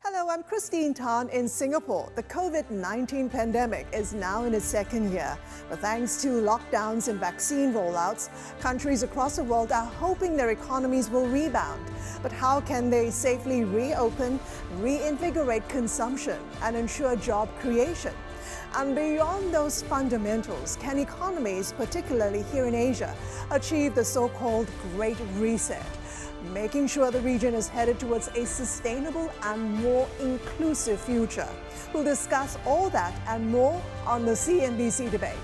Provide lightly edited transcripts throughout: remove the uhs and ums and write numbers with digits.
Hello, I'm Christine Tan in Singapore. The COVID-19 pandemic is now in its second year. But thanks to lockdowns and vaccine rollouts, countries across the world are hoping their economies will rebound. But how can they safely reopen, reinvigorate consumption, and ensure job creation? And beyond those fundamentals, can economies, particularly here in Asia, achieve the so-called Great Reset, making sure the region is headed towards a sustainable and more inclusive future? We'll discuss all that and more on the CNBC debate.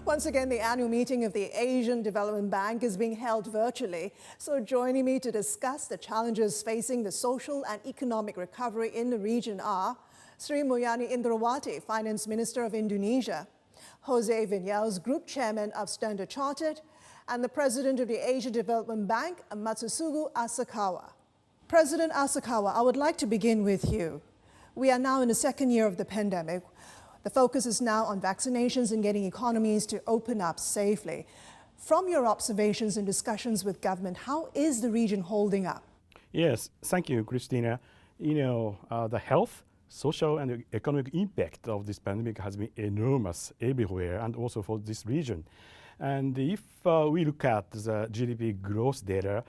Once again, the annual meeting of the Asian Development Bank is being held virtually. So joining me to discuss the challenges facing the social and economic recovery in the region are Sri Mulyani Indrawati, Finance Minister of Indonesia, Jose Vinyals, Group Chairman of Standard Chartered, and the President of the Asia Development Bank, Matsusugu Asakawa. President Asakawa, I would like to begin with you. We are now in the second year of the pandemic. The focus is now on vaccinations and getting economies to open up safely. From your observations and discussions with government, how is the region holding up? Yes, thank you, Christina. The health, social and economic impact of this pandemic has been enormous everywhere and also for this region. And if we look at the GDP growth data,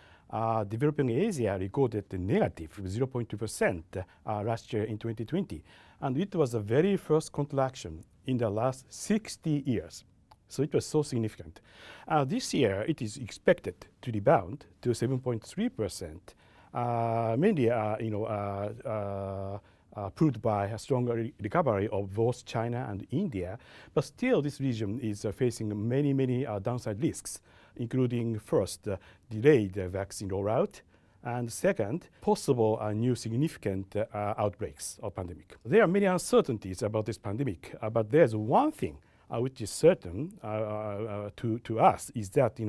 developing Asia recorded a negative 0.2% last year in 2020. And it was the very first contraction in the last 60 years. So it was so significant. This year, it is expected to rebound to 7.3%, mainly proved by a stronger recovery of both China and India. But still, this region is facing many downside risks, including first, delayed vaccine rollout, and second, possible new significant outbreaks of pandemic. There are many uncertainties about this pandemic, but there's one thing which is certain to us is that,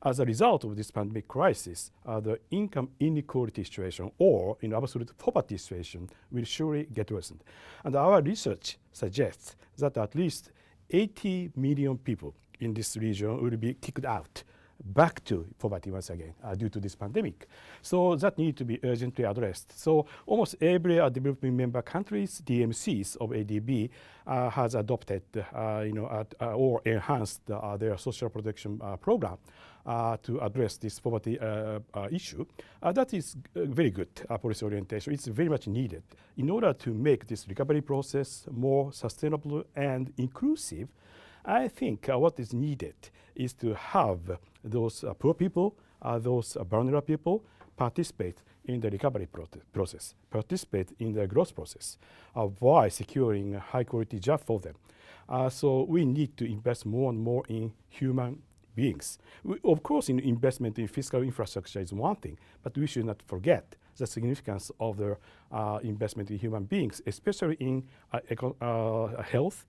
as a result of this pandemic crisis, the income inequality situation or absolute poverty situation will surely get worsened. And our research suggests that at least 80 million people in this region will be kicked out back to poverty once again due to this pandemic. So that needs to be urgently addressed. So almost every developing member countries, DMCs of ADB, has adopted or enhanced their social protection program to address this poverty issue. That is very good policy orientation. It's very much needed. In order to make this recovery process more sustainable and inclusive, I think what is needed is to have those poor people, those vulnerable people participate in the recovery process, participate in the growth process while securing a high-quality job for them. So we need to invest more and more in human beings. Of course, investment in fiscal infrastructure is one thing, but we should not forget the significance of the investment in human beings, especially in health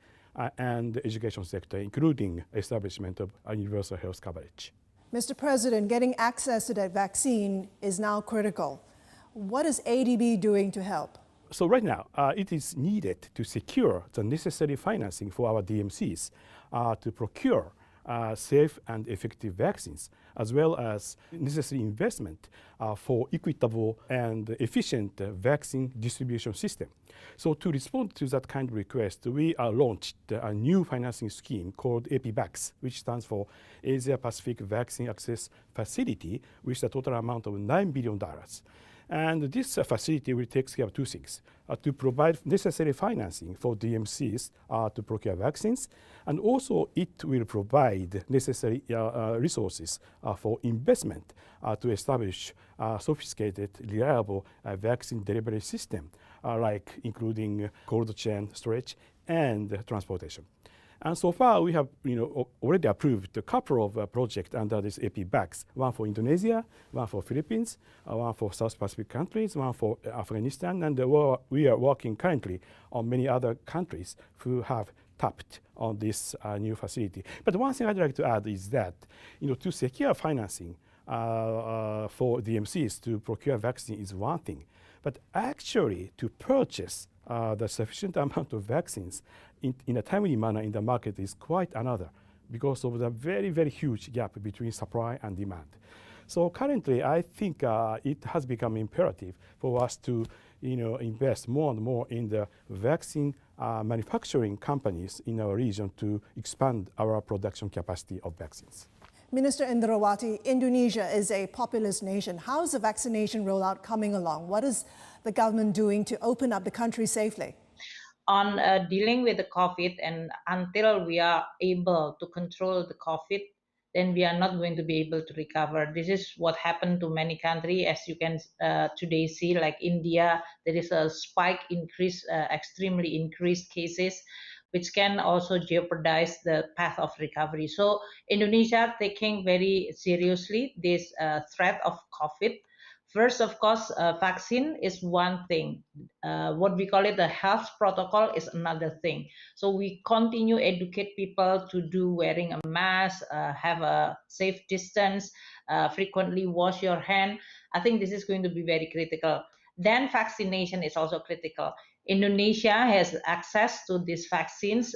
and the education sector, including establishment of universal health coverage. Mr. President, getting access to that vaccine is now critical. What is ADB doing to help? So right now, it is needed to secure the necessary financing for our DMCs to procure safe and effective vaccines, as well as necessary investment for equitable and efficient vaccine distribution system. So to respond to that kind of request, we launched a new financing scheme called APVAX, which stands for Asia Pacific Vaccine Access Facility, with a total amount of $9 billion. And this facility will take care of two things: to provide necessary financing for DMCs to procure vaccines, and also it will provide necessary resources for investment to establish a sophisticated, reliable vaccine delivery system, like including cold chain storage and transportation. And so far, we have already approved a couple of projects under this APVAX, one for Indonesia, one for Philippines, one for South Pacific countries, one for Afghanistan, and we are working currently on many other countries who have tapped on this new facility. But one thing I'd like to add is that to secure financing for DMCs to procure vaccine is one thing, but actually to purchase the sufficient amount of vaccines in a timely manner in the market is quite another. because of the very, very huge gap between supply and demand. So currently, I think it has become imperative for us to invest more and more in the vaccine manufacturing companies in our region to expand our production capacity of vaccines. Minister Indrawati, Indonesia is a populous nation. How is the vaccination rollout coming along? What is the government doing to open up the country safely? On dealing with the COVID, and until we are able to control the COVID, then we are not going to be able to recover. This is what happened to many countries. As you can today see, like India, there is a spike increase, extremely increased cases, which can also jeopardize the path of recovery. So Indonesia taking very seriously this threat of COVID. First, of course, vaccine is one thing. What we call it, the health protocol, is another thing. So we continue educate people to do wearing a mask, have a safe distance, frequently wash your hand. I think this is going to be very critical. Then vaccination is also critical. Indonesia has access to these vaccines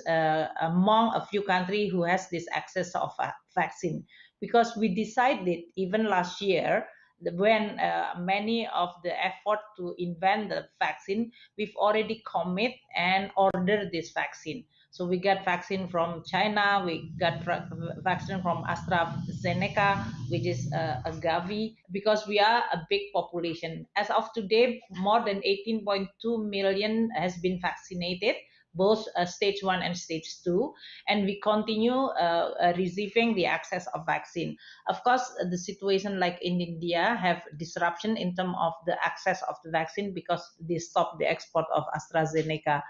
among a few countries who has this access of vaccine, because we decided even last year when many of the effort to invent the vaccine, we've already commit and ordered this vaccine. So we got vaccine from China, we got vaccine from AstraZeneca, which is a Gavi, because we are a big population. As of today, more than 18.2 million has been vaccinated, both stage 1 and stage 2, and we continue receiving the access of vaccine. Of course, the situation like in India have disruption in terms of the access of the vaccine because they stopped the export of AstraZeneca.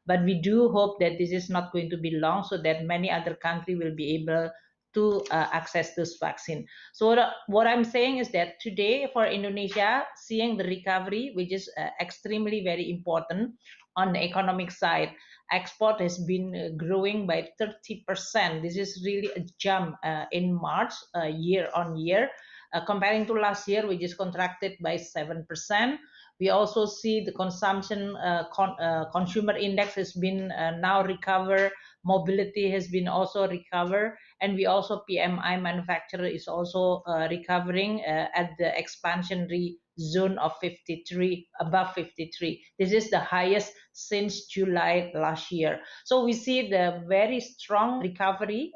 But we do hope that this is not going to be long, so that many other countries will be able to access this vaccine. So what I'm saying is that today for Indonesia, seeing the recovery, which is extremely very important on the economic side, export has been growing by 30%. This is really a jump in March, year on year, comparing to last year, which is contracted by 7%. We also see the consumption consumer index has been now recover. Mobility has been also recover, and we also PMI manufacturer is also recovering at the expansionary zone of 53, above 53. This is the highest since July last year. So we see the very strong recovery,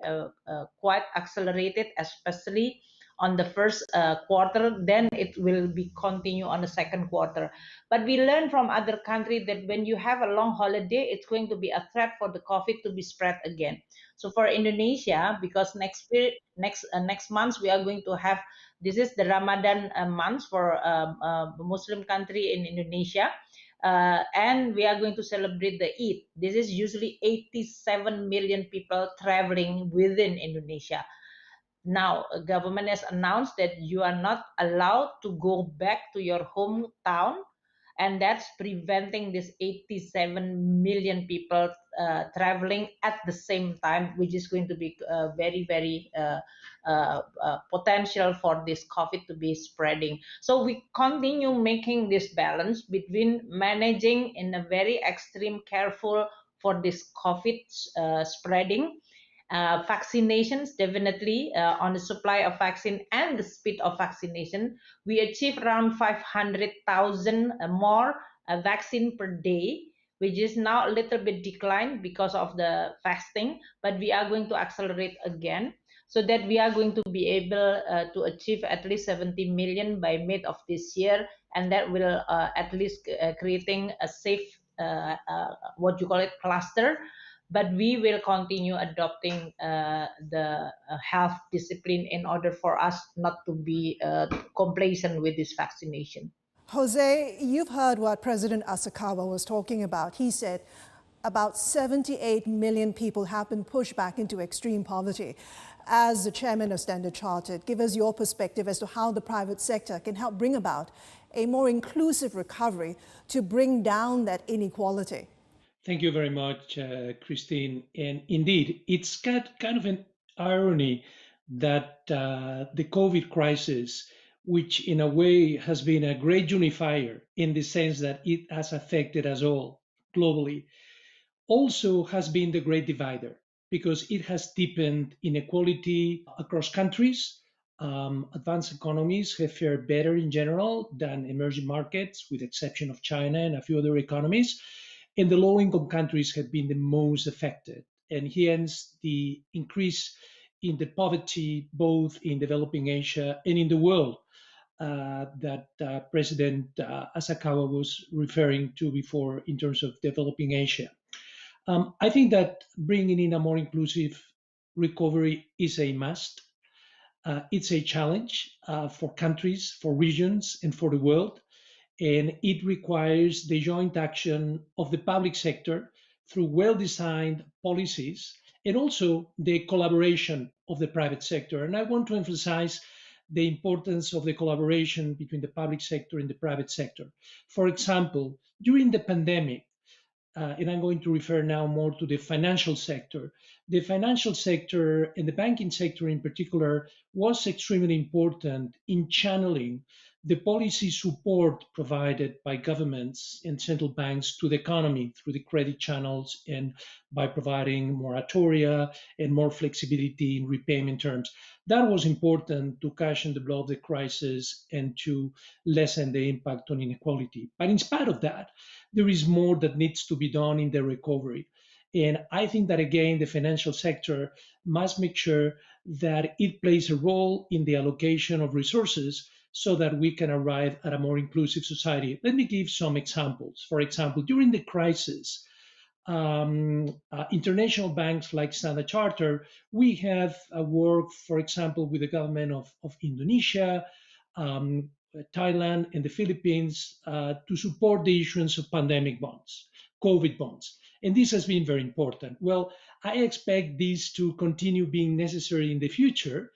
quite accelerated, especially on the first quarter. Then it will be continue on the second quarter. But we learn from other countries that when you have a long holiday, it's going to be a threat for the COVID to be spread again. So for Indonesia, because next month we are going to have, this is the Ramadan month for Muslim country in Indonesia. And we are going to celebrate the Eid. This is usually 87 million people traveling within Indonesia. Now, government has announced that you are not allowed to go back to your hometown, and that's preventing this 87 million people traveling at the same time, which is going to be very, very potential for this COVID to be spreading. So we continue making this balance between managing in a very extreme careful for this COVID spreading. Vaccinations, definitely on the supply of vaccine and the speed of vaccination, we achieve around 500,000 more vaccine per day, which is now a little bit declined because of the fasting, but we are going to accelerate again, so that we are going to be able to achieve at least 70 million by mid of this year, and that will at least creating a safe what you call it cluster. But we will continue adopting the health discipline in order for us not to be complacent with this vaccination. Jose, you've heard what President Asakawa was talking about. He said about 78 million people have been pushed back into extreme poverty. As the chairman of Standard Chartered, give us your perspective as to how the private sector can help bring about a more inclusive recovery to bring down that inequality. Thank you very much, Christine. And indeed, it's kind of an irony that the COVID crisis, which in a way has been a great unifier in the sense that it has affected us all globally, also has been the great divider. because it has deepened inequality across countries. Advanced economies have fared better in general than emerging markets, with the exception of China and a few other economies. And the low-income countries have been the most affected. And hence the increase in the poverty, both in developing Asia and in the world, that President Asakawa was referring to before in terms of developing Asia. I think that bringing in a more inclusive recovery is a must. It's a challenge for countries, for regions, and for the world. And it requires the joint action of the public sector through well designed policies and also the collaboration of the private sector. And I want to emphasize the importance of the collaboration between the public sector and the private sector. For example, during the pandemic, and I'm going to refer now more to the financial sector. The financial sector and the banking sector in particular was extremely important in channeling the policy support provided by governments and central banks to the economy through the credit channels and by providing moratoria and more flexibility in repayment terms. That was important to cushion the blow of the crisis and to lessen the impact on inequality. But in spite of that, there is more that needs to be done in the recovery. And I think that, again, the financial sector must make sure that it plays a role in the allocation of resources so that we can arrive at a more inclusive society. Let me give some examples. For example, during the crisis, international banks like Standard Chartered, we have worked, for example, with the government of Indonesia, Thailand, and the Philippines to support the issuance of pandemic bonds, COVID bonds. And this has been very important. Well, I expect this to continue being necessary in the future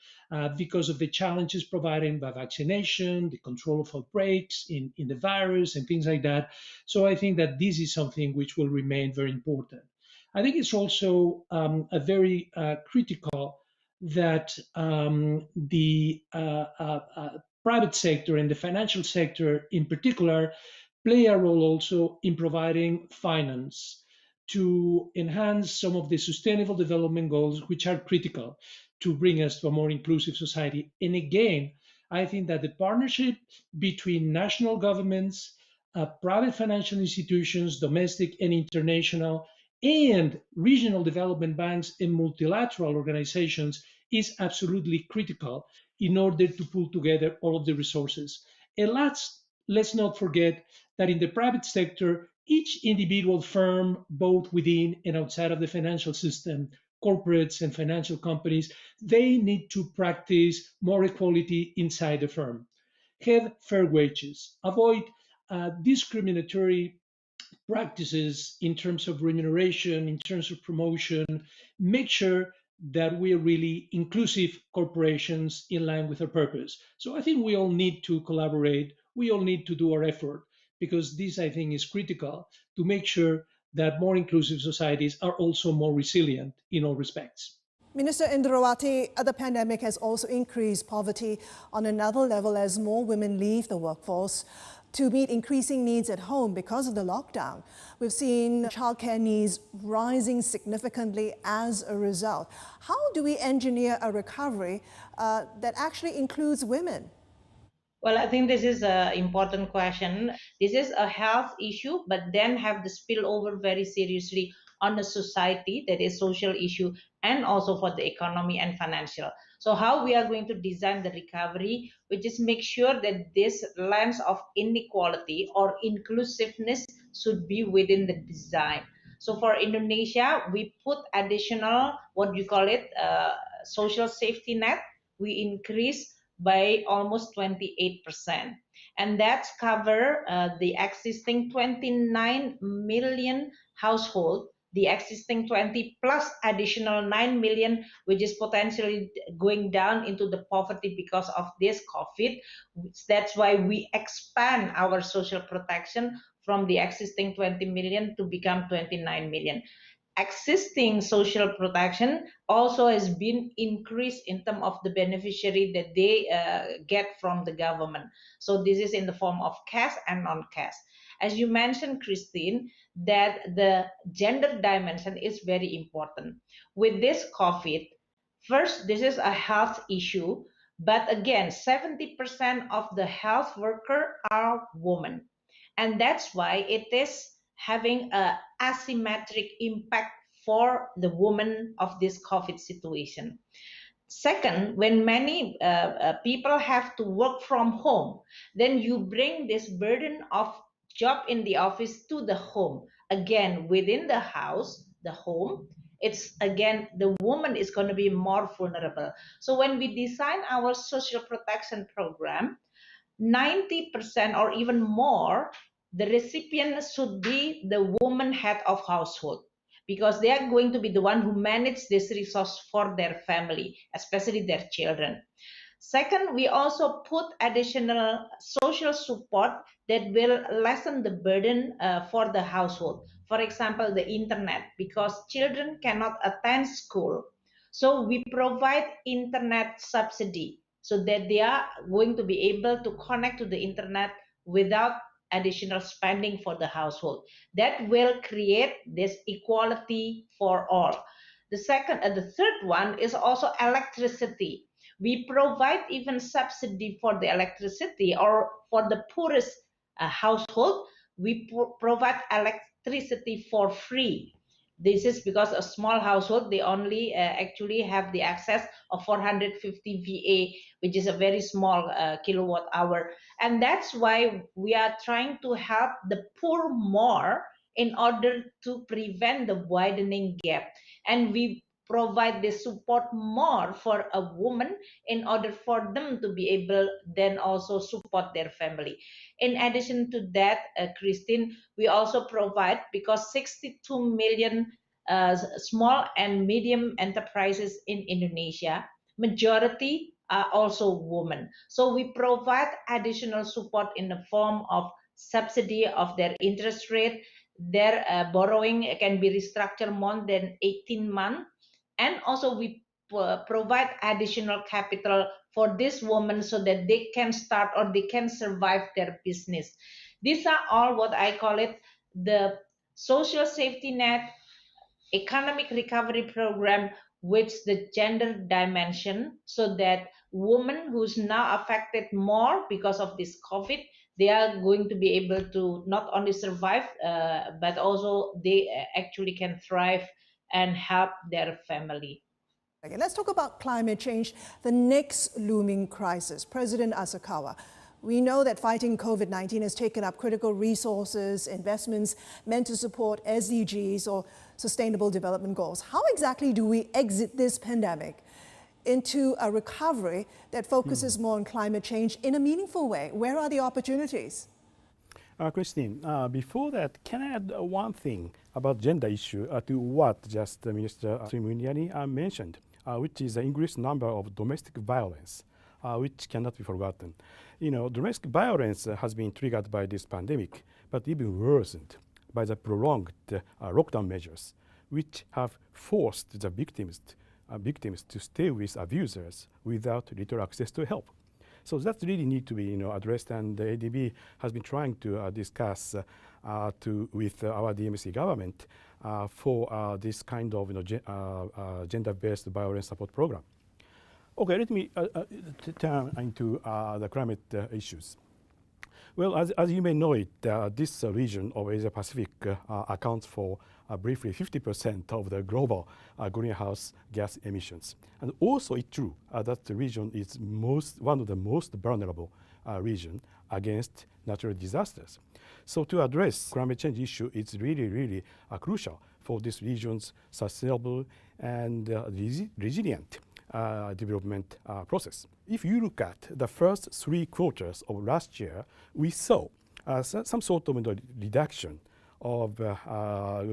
because of the challenges provided by vaccination, the control of outbreaks in the virus, and things like that. So I think that this is something which will remain very important. I think it's also a very critical that the private sector and the financial sector in particular play a role also in providing finance to enhance some of the sustainable development goals which are critical to bring us to a more inclusive society. And again, I think that the partnership between national governments, private financial institutions, domestic and international, and regional development banks and multilateral organizations is absolutely critical in order to pull together all of the resources. And let's not forget that in the private sector, each individual firm, both within and outside of the financial system, corporates and financial companies, they need to practice more equality inside the firm. Have fair wages, avoid discriminatory practices in terms of remuneration, in terms of promotion, make sure that we are really inclusive corporations in line with our purpose. So I think we all need to collaborate. We all need to do our effort because this, I think, is critical to make sure that more inclusive societies are also more resilient in all respects. Minister Indrawati, the pandemic has also increased poverty on another level as more women leave the workforce to meet increasing needs at home because of the lockdown. We've seen childcare needs rising significantly as a result. How do we engineer a recovery that actually includes women? Well, I think this is an important question. This is a health issue, but then have the spillover very seriously on the society, that is social issue, and also for the economy and financial. So how we are going to design the recovery, we just make sure that this lens of inequality or inclusiveness should be within the design. So for Indonesia, we put additional, what do you call it, social safety net. We increase by almost 28%. And that's cover the existing 29 million household, the existing 20 plus additional 9 million, which is potentially going down into the poverty because of this COVID. That's why we expand our social protection from the existing 20 million to become 29 million. Existing social protection also has been increased in terms of the beneficiary that they get from the government. So this is in the form of cash and non-cash. as you mentioned, Christine, that the gender dimension is very important. With this COVID, first, this is a health issue, but again, 70% of the health worker are women. And that's why it is having a asymmetric impact for the woman of this COVID situation. Second, when many people have to work from home, then you bring this burden of job in the office to the home. Again, within the house, the home, it's again the woman is going to be more vulnerable. So when we design our social protection program, 90% or even more, the recipient should be the woman head of household, because they are going to be the one who manage this resource for their family, especially their children. Second, we also put additional social support that will lessen the burden for the household. For example, the internet, because children cannot attend school. So we provide internet subsidy so that they are going to be able to connect to the internet without additional spending for the household. That will create this equality for all. The third one is also electricity. We provide even subsidy for the electricity, or for the poorest household, we provide electricity for free. This is because a small household, they only actually have the access of 450 VA, which is a very small kilowatt hour. And that's why we are trying to help the poor more in order to prevent the widening gap. And we provide this support more for a woman in order for them to be able then also support their family. In addition to that, Christine, we also provide, because 62 million small and medium enterprises in Indonesia, majority are also women. So we provide additional support in the form of subsidy of their interest rate. Their borrowing can be restructured more than 18 months. And also we provide additional capital for this woman so that they can start or they can survive their business. These are all what I call it the social safety net, economic recovery program with the gender dimension, so that women who's now affected more because of this COVID, they are going to be able to not only survive, but also they actually can thrive and help their family. Okay, let's talk about climate change, the next looming crisis. President Asakawa, we know that fighting COVID-19 has taken up critical resources, investments meant to support SDGs or Sustainable Development Goals. How exactly do we exit this pandemic into a recovery that focuses more on climate change in a meaningful way? Where are the opportunities? Christine, before that, can I add one thing about gender issue to what just Minister Sri Mulyani mentioned, which is the increased number of domestic violence, which cannot be forgotten. You know, domestic violence has been triggered by this pandemic, but even worsened by the prolonged lockdown measures, which have forced the victims to stay with abusers without little access to help. So that really need to be addressed, and the ADB has been trying to discuss with our DMC government for this kind of gender-based violence support program. Okay, let me turn into the climate issues. Well, as you may know it, this region of Asia Pacific accounts for briefly 50% of the global greenhouse gas emissions. And also it's true that the region is one of the most vulnerable region against natural disasters. So to address climate change issue, it's really crucial for this region's sustainable and resilient development process. If you look at the first 3 quarters of last year, we saw some sort of reduction of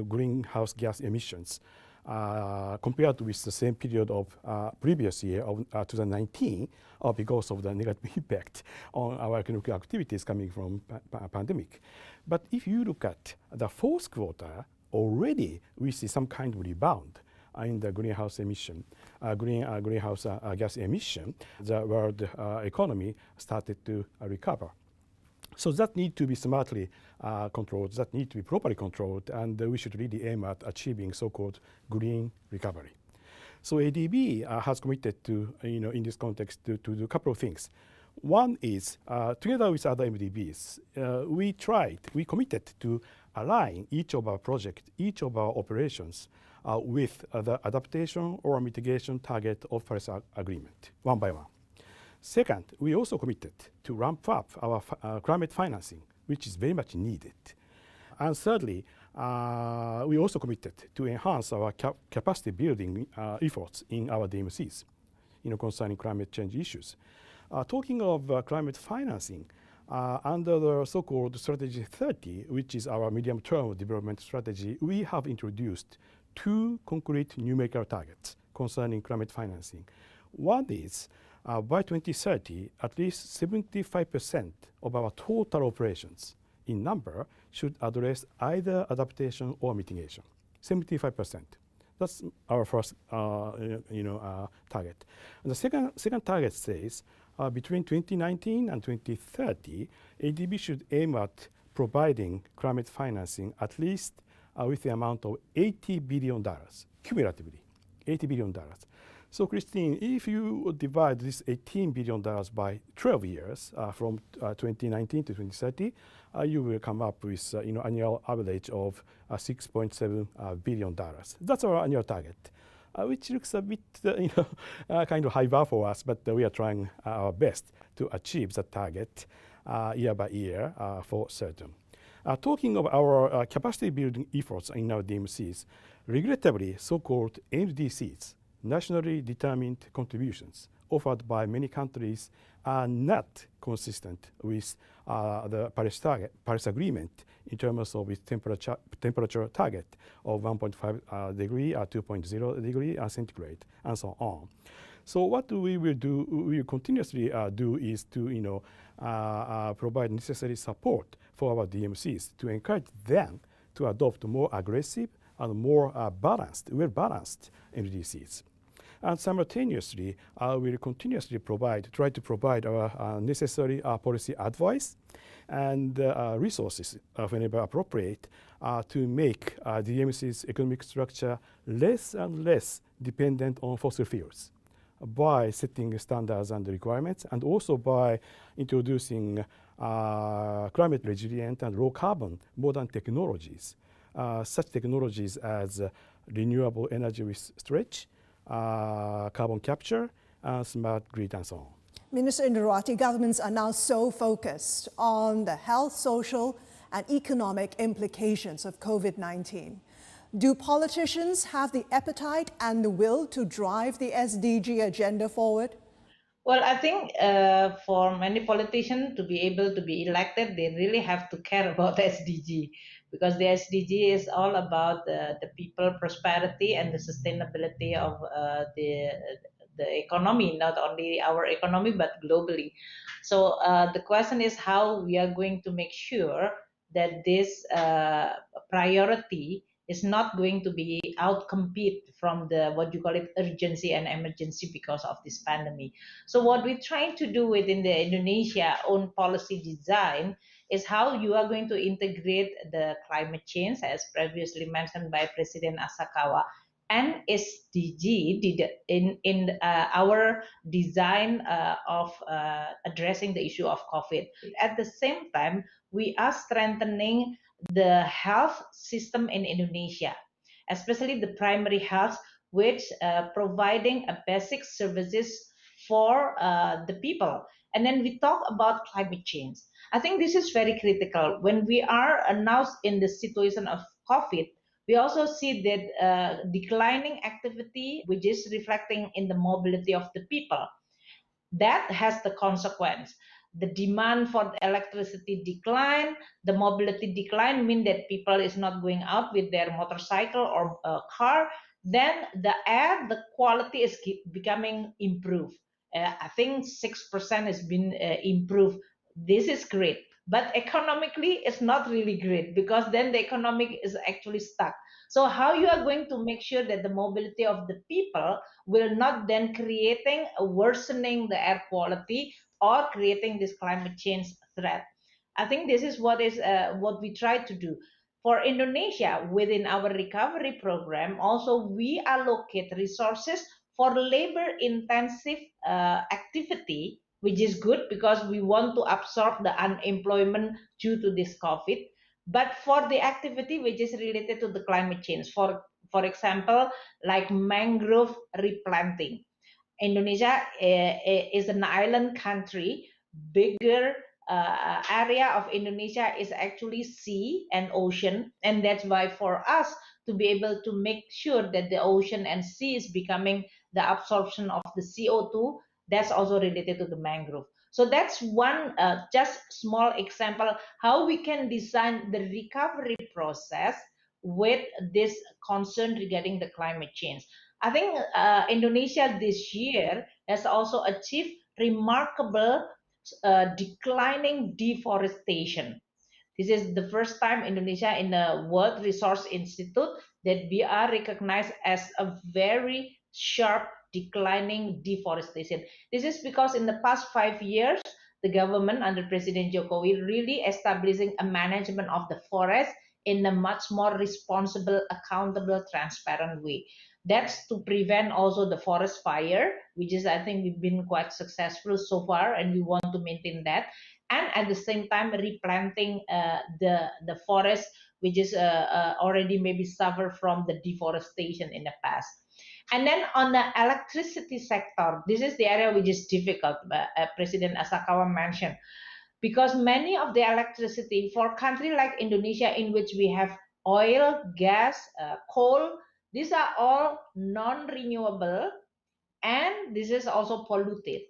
greenhouse gas emissions compared with the same period of previous year of 2019 because of the negative impact on our economic activities coming from pandemic. But if you look at the 4th quarter, already we see some kind of rebound in the greenhouse gas emission. The world economy started to recover. So that need to be smartly controlled, that need to be properly controlled, and we should really aim at achieving so-called green recovery. So ADB has committed to, in this context, to do a couple of things. One is, together with other MDBs, we committed to align each of our projects, each of our operations with the adaptation or mitigation target of Paris Agreement, one by one. Second, we also committed to ramp up our climate financing, which is very much needed. And thirdly, we also committed to enhance our capacity building efforts in our DMCs, concerning climate change issues. Talking of climate financing, under the so-called Strategy 30, which is our medium-term development strategy, we have introduced two concrete numerical targets concerning climate financing. One is, by 2030, at least 75% of our total operations in number should address either adaptation or mitigation. 75%. That's our first target. And the second target says between 2019 and 2030, ADB should aim at providing climate financing at least with the amount of $80 billion, cumulatively, $80 billion. So Christine, if you divide this $18 billion by 12 years, from 2019 to 2030, you will come up with annual average of $6.7 billion. That's our annual target, which looks a bit kind of high bar for us, but we are trying our best to achieve that target year by year for certain. Talking of our capacity building efforts in our DMCs, regrettably, so-called NDCs, nationally determined contributions offered by many countries are not consistent with the Paris Agreement in terms of its temperature target of 1.5 degree, 2.0 degree centigrade, and so on. So what we will continuously do is to provide necessary support for our DMCs to encourage them to adopt more aggressive and more well-balanced NDCs. And simultaneously, we'll continuously try to provide our necessary policy advice and resources, whenever appropriate, to make DMC's economic structure less and less dependent on fossil fuels by setting standards and requirements, and also by introducing climate resilient and low carbon modern technologies, such technologies as renewable energy with storage, carbon capture, smart grid, and so on. Minister Indrawati, governments are now so focused on the health, social, and economic implications of COVID-19. Do politicians have the appetite and the will to drive the SDG agenda forward? Well, I think for many politicians to be able to be elected, they really have to care about SDG, because the SDG is all about the people prosperity and the sustainability of the economy, not only our economy, but globally. So the question is how we are going to make sure that this priority is not going to be outcompete from the what you call it urgency and emergency because of this pandemic. So what we're trying to do within the Indonesia own policy design is how you are going to integrate the climate change, as previously mentioned by President Asakawa, and SDG in our design of addressing the issue of COVID. At the same time, we are strengthening the health system in Indonesia, especially the primary health, which providing a basic services for the people. And then we talk about climate change. I think this is very critical. When we are now in the situation of COVID, we also see that declining activity, which is reflecting in the mobility of the people. That has the consequence. The demand for electricity decline, the mobility decline, mean that people is not going out with their motorcycle or car. Then the air, the quality is becoming improved. I think 6% has been improved. This is great. But economically, it's not really great, because then the economic is actually stuck. So how you are going to make sure that the mobility of the people will not then creating a worsening the air quality or creating this climate change threat. I think this is what we try to do. For Indonesia, within our recovery program, also we allocate resources for labor-intensive activity, which is good because we want to absorb the unemployment due to this COVID. But for the activity which is related to the climate change, for example, like mangrove replanting. Indonesia is an island country. Bigger area of Indonesia is actually sea and ocean, and that's why for us to be able to make sure that the ocean and sea is becoming the absorption of the CO2, that's also related to the mangrove. So that's one just small example how we can design the recovery process with this concern regarding the climate change. I think Indonesia this year has also achieved remarkable declining deforestation. This is the first time Indonesia in the World Resource Institute that we are recognized as a very sharp declining deforestation. This is because in the past 5 years, the government under President Jokowi really establishing a management of the forest in a much more responsible, accountable, transparent way. That's to prevent also the forest fire, which is I think we've been quite successful so far, and we want to maintain that. And at the same time, replanting the forest, which is already maybe suffer from the deforestation in the past. And then on the electricity sector, this is the area which is difficult. President Asakawa mentioned because many of the electricity for a country like Indonesia, in which we have oil, gas, coal, these are all non-renewable, and this is also polluted.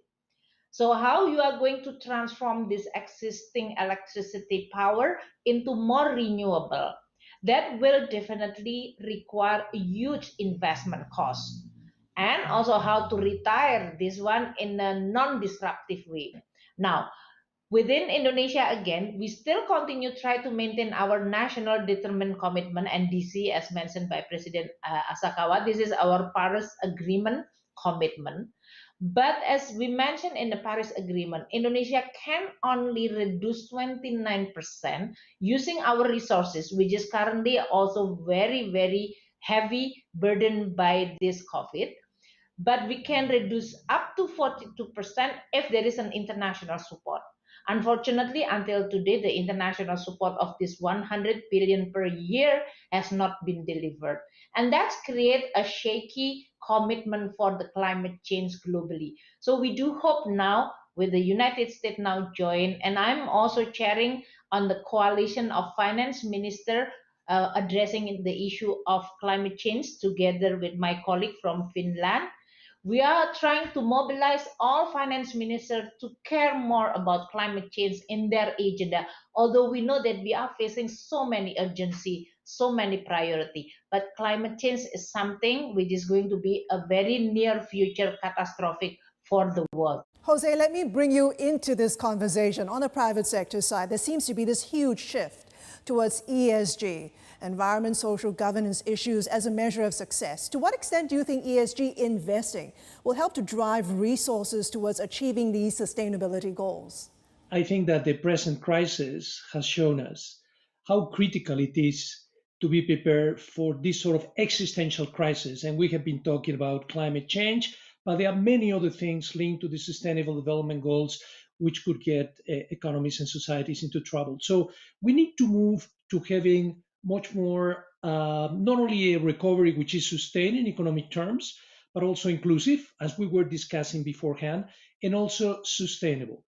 So how you are going to transform this existing electricity power into more renewable? That will definitely require a huge investment cost. And also how to retire this one in a non-disruptive way. Now, within Indonesia, again, we still continue try to maintain our national determined commitment, NDC, as mentioned by President Asakawa. This is our Paris Agreement commitment. But as we mentioned in the Paris Agreement, Indonesia can only reduce 29% using our resources, which is currently also very, very heavy burden by this COVID. But we can reduce up to 42% if there is an international support. Unfortunately, until today, the international support of this 100 billion per year has not been delivered. And that's create a shaky commitment for the climate change globally. So we do hope now with the United States now join, and I'm also chairing on the coalition of finance minister addressing the issue of climate change together with my colleague from Finland. We are trying to mobilize all finance ministers to care more about climate change in their agenda, although we know that we are facing so many urgency, so many priority. But climate change is something which is going to be a very near future catastrophic for the world. Jose, let me bring you into this conversation. On the private sector side, there seems to be this huge shift towards ESG, environment, social governance issues as a measure of success. To what extent do you think ESG investing will help to drive resources towards achieving these sustainability goals? I think that the present crisis has shown us how critical it is to be prepared for this sort of existential crisis. And we have been talking about climate change, but there are many other things linked to the Sustainable Development Goals which could get economies and societies into trouble. So we need to move to having much more, not only a recovery which is sustained in economic terms, but also inclusive, as we were discussing beforehand, and also sustainable.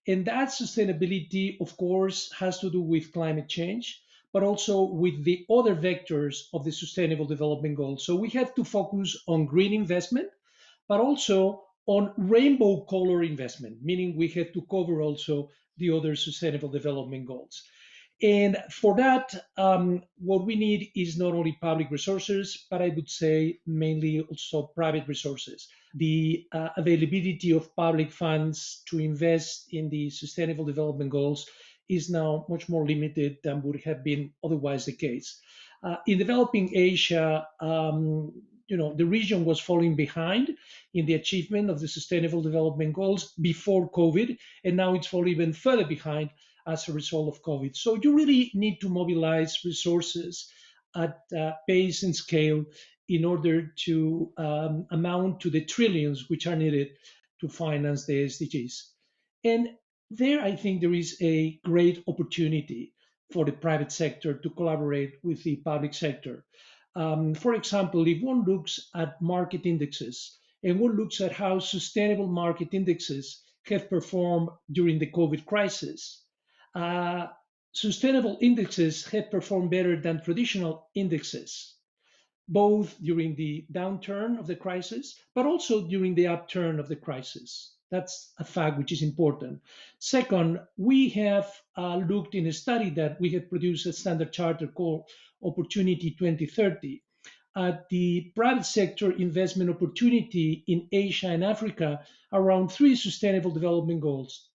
And that sustainability, of course, has to do with climate change, but also with the other vectors of the Sustainable Development Goals. So we have to focus on green investment, but also on rainbow color investment, meaning we have to cover also the other Sustainable Development Goals. And for that, what we need is not only public resources, but I would say mainly also private resources. The availability of public funds to invest in the Sustainable Development Goals is now much more limited than would have been otherwise the case. In developing Asia, the region was falling behind in the achievement of the Sustainable Development Goals before COVID, and now it's falling even further behind as a result of COVID. So you really need to mobilize resources at pace and scale in order to amount to the trillions which are needed to finance the SDGs. And there, I think there is a great opportunity for the private sector to collaborate with the public sector. For example, if one looks at market indexes and one looks at how sustainable market indexes have performed during the COVID crisis, uh, sustainable indexes have performed better than traditional indexes, both during the downturn of the crisis, but also during the upturn of the crisis. That's a fact which is important. Second, we have looked in a study that we have produced at Standard Chartered called Opportunity 2030 at the private sector investment opportunity in Asia and Africa around three sustainable development goals: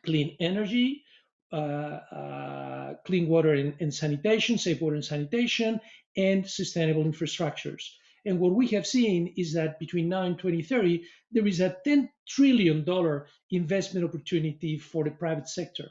clean energy, clean water and sanitation, safe water and sanitation, and sustainable infrastructures. And what we have seen is that between now and 2030, there is a $10 trillion investment opportunity for the private sector.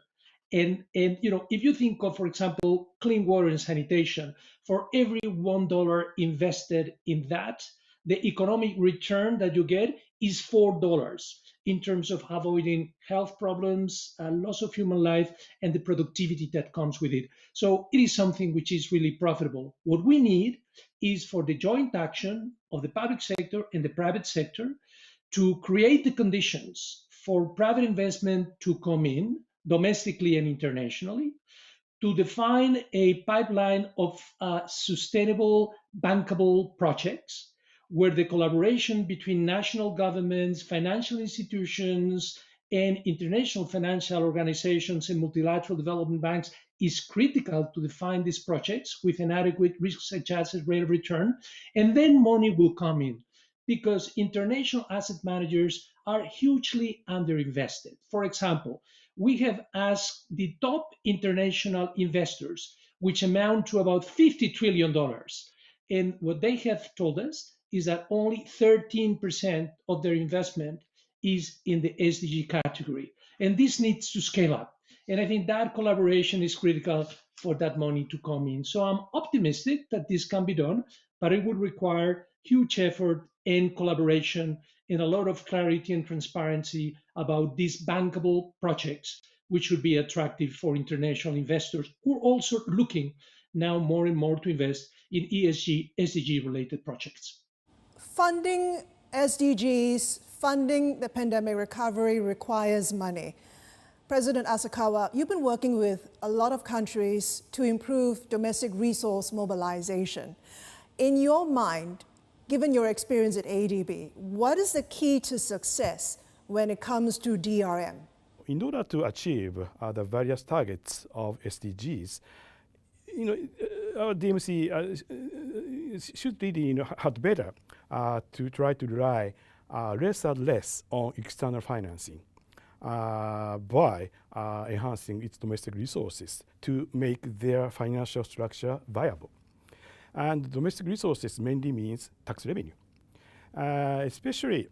And if you think of, for example, clean water and sanitation, for every $1 invested in that, the economic return that you get is $4 in terms of avoiding health problems, loss of human life, and the productivity that comes with it. So it is something which is really profitable. What we need is for the joint action of the public sector and the private sector to create the conditions for private investment to come in domestically and internationally, to define a pipeline of sustainable, bankable projects where the collaboration between national governments, financial institutions, and international financial organizations and multilateral development banks is critical to define these projects with an adequate risk-adjusted rate of return. And then money will come in because international asset managers are hugely underinvested. For example, we have asked the top international investors, which amount to about $50 trillion. And what they have told us is that only 13% of their investment is in the SDG category. And this needs to scale up. And I think that collaboration is critical for that money to come in. So I'm optimistic that this can be done, but it would require huge effort and collaboration and a lot of clarity and transparency about these bankable projects, which should be attractive for international investors who are also looking now more and more to invest in ESG, SDG related projects. Funding SDGs, funding the pandemic recovery requires money. President Asakawa, you've been working with a lot of countries to improve domestic resource mobilization. In your mind, given your experience at ADB, what is the key to success when it comes to DRM? In order to achieve the various targets of SDGs, our DMC should really have better to try to rely less and less on external financing by enhancing its domestic resources to make their financial structure viable. And domestic resources mainly means tax revenue. Especially,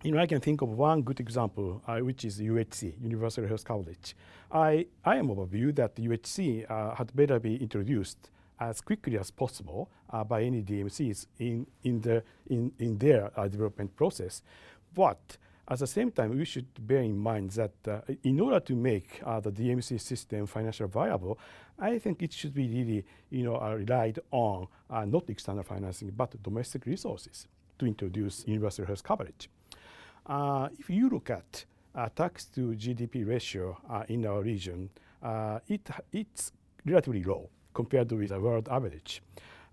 I can think of one good example, which is UHC, Universal Health Coverage. I am of a view that UHC had better be introduced as quickly as possible by any DMCs in their development process. But at the same time, we should bear in mind that in order to make the DMC system financially viable, I think it should be really, relied on not external financing, but domestic resources to introduce universal health coverage. If you look at tax to GDP ratio in our region, it's relatively low compared with the world average.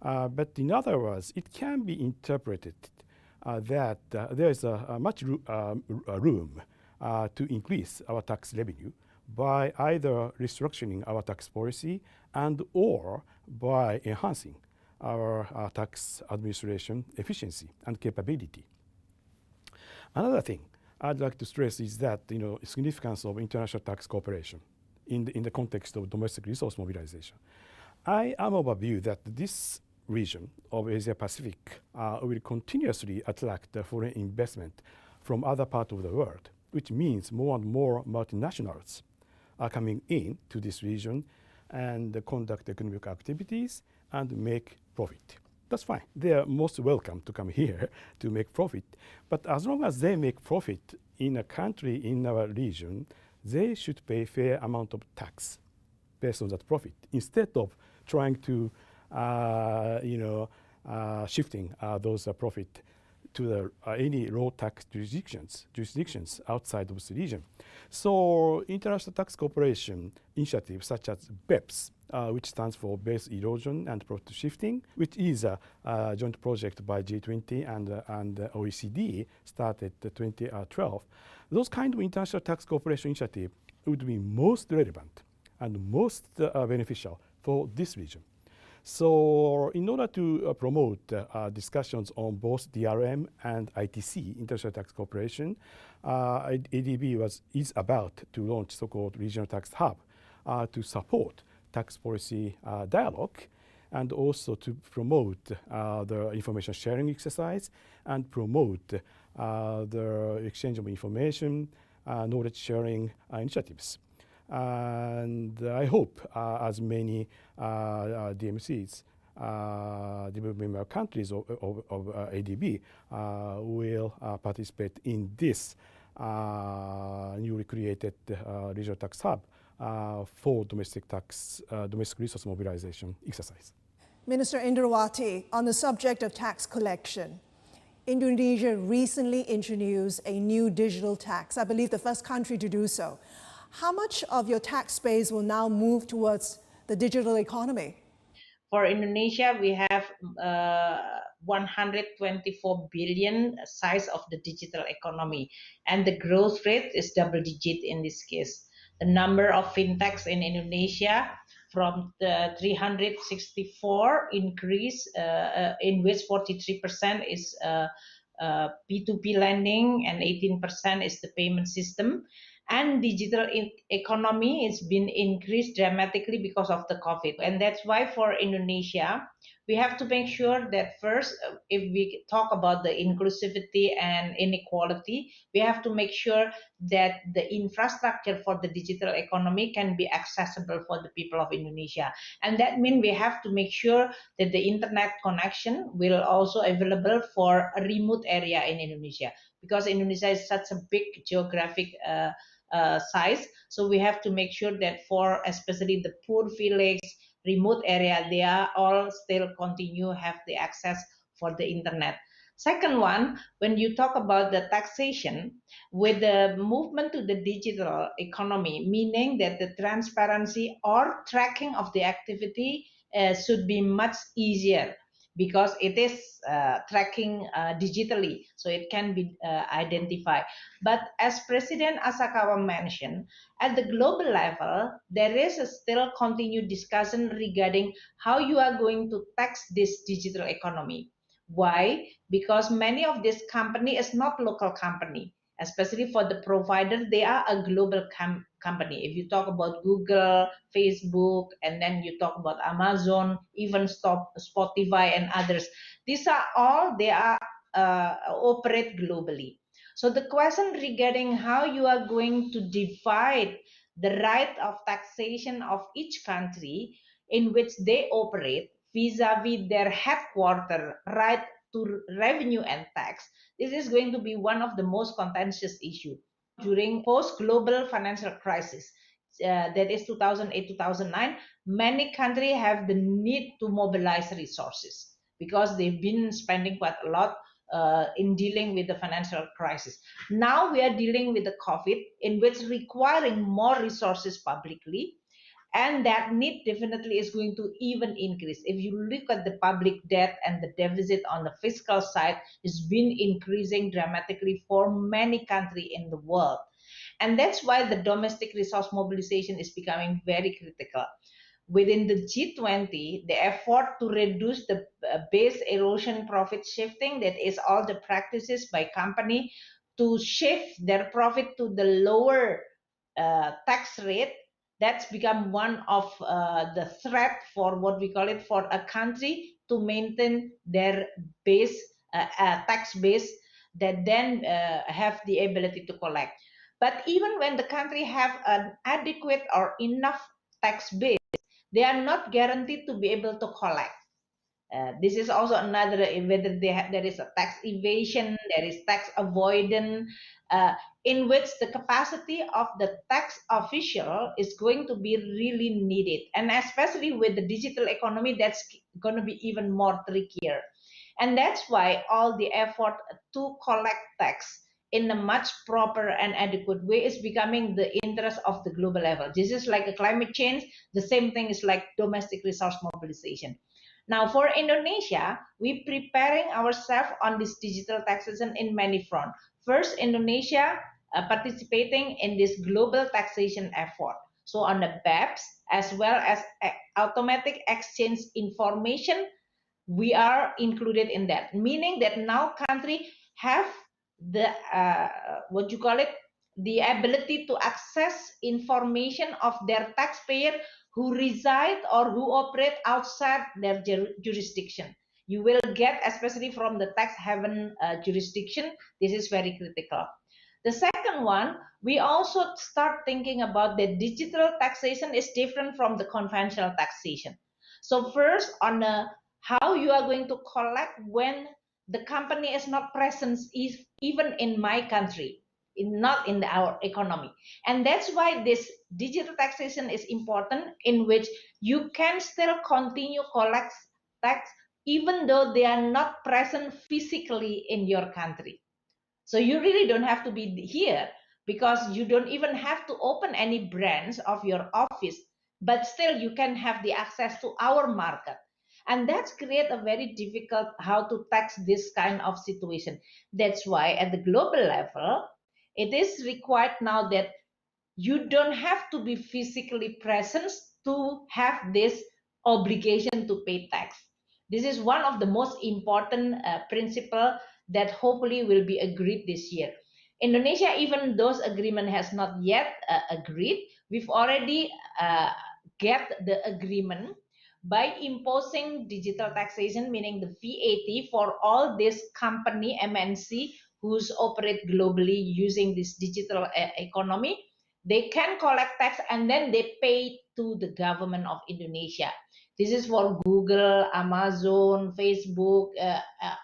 But in other words, it can be interpreted that there is much room to increase our tax revenue by either restructuring our tax policy and or by enhancing our tax administration efficiency and capability. Another thing I'd like to stress is that significance of international tax cooperation in the context of domestic resource mobilization. I am of a view that this region of Asia Pacific will continuously attract foreign investment from other parts of the world, which means more and more multinationals are coming in to this region and conduct economic activities and make profit. That's fine. They are most welcome to come here to make profit. But as long as they make profit in a country in our region, they should pay fair amount of tax based on that profit instead of trying to, shifting those profit to any low tax jurisdictions outside of the region. So international tax cooperation initiatives such as BEPS, which stands for Base Erosion and Profit Shifting, which is a joint project by G20 and OECD, started 2012. Those kind of international tax cooperation initiative would be most relevant and most beneficial for this region. So in order to promote discussions on both DRM and ITC, International Tax Cooperation, ADB is about to launch so-called Regional Tax Hub to support tax policy dialogue and also to promote the information sharing exercise and promote the exchange of information, knowledge sharing initiatives. And I hope as many DMCs, developing member countries of ADB, will participate in this newly created regional tax hub for domestic resource mobilization exercise. Minister Indrawati, on the subject of tax collection, Indonesia recently introduced a new digital tax, I believe the first country to do so. How much of your tax base will now move towards the digital economy? For Indonesia, we have 124 billion size of the digital economy, and the growth rate is double digit in this case. The number of fintechs in Indonesia from the 364 increase, in which 43% is P2P lending and 18% is the payment system. And digital economy has been increased dramatically because of the COVID. And that's why for Indonesia, we have to make sure that first, if we talk about the inclusivity and inequality, we have to make sure that the infrastructure for the digital economy can be accessible for the people of Indonesia. And that means we have to make sure that the internet connection will also available for a remote area in Indonesia, because Indonesia is such a big geographic size. So we have to make sure that for especially the poor village, remote area, they are all still continue have the access for the internet. Second one, when you talk about the taxation, with the movement to the digital economy, meaning that the transparency or tracking of the activity should be much easier, because it is tracking digitally, so it can be identified. But as President Asakawa mentioned, at the global level, there is a still continued discussion regarding how you are going to tax this digital economy. Why? Because many of this company is not local company, especially for the provider, they are a global company. If you talk about Google, Facebook, and then you talk about Amazon, even Spotify and others, these are all, they are operate globally. So the question regarding how you are going to divide the right of taxation of each country in which they operate vis-a-vis their headquarter right to revenue and tax, this is going to be one of the most contentious issues during post-global financial crisis. That is 2008-2009, many countries have the need to mobilize resources because they've been spending quite a lot in dealing with the financial crisis. Now we are dealing with the COVID, in which requiring more resources publicly, and that need definitely is going to even increase. If you look at the public debt and the deficit on the fiscal side, it's been increasing dramatically for many countries in the world. And that's why the domestic resource mobilization is becoming very critical. Within the G20, the effort to reduce the base erosion profit shifting, that is all the practices by company to shift their profit to the lower tax rate, that's become one of the threat for what we call it for a country to maintain their base tax base that then have the ability to collect. But even when the country have an adequate or enough tax base, they are not guaranteed to be able to collect. This is also another whether there is a tax evasion, there is tax avoidance, uh, in which the capacity of the tax official is going to be really needed, and especially with the digital economy, that's going to be even more trickier. And that's why all the effort to collect tax in a much proper and adequate way is becoming the interest of the global level. This is like a climate change. The same thing is like domestic resource mobilization. Now, for Indonesia, we preparing ourselves on this digital taxation in many fronts. First, Indonesia participating in this global taxation effort. So on the BEPS, as well as automatic exchange information, we are included in that, meaning that now country have the what you call it, the ability to access information of their taxpayer who reside or who operate outside their jurisdiction. You will get, especially from the tax haven jurisdiction, this is very critical. The second one, we also start thinking about the digital taxation is different from the conventional taxation. So first, on how you are going to collect when the company is not present, even in my country, not in our economy. And that's why this digital taxation is important, in which you can still continue collect tax even though they are not present physically in your country. So you really don't have to be here, because you don't even have to open any branch of your office, but still you can have the access to our market. And that's create a very difficult how to tax this kind of situation. That's why at the global level, it is required now that you don't have to be physically present to have this obligation to pay tax. This is one of the most important principle that hopefully will be agreed this year. Indonesia, even those agreement has not yet agreed, we've already get the agreement by imposing digital taxation, meaning the VAT for all this company MNC who's operate globally using this digital economy. They can collect tax and then they pay to the government of Indonesia. This is for Google, Amazon, Facebook,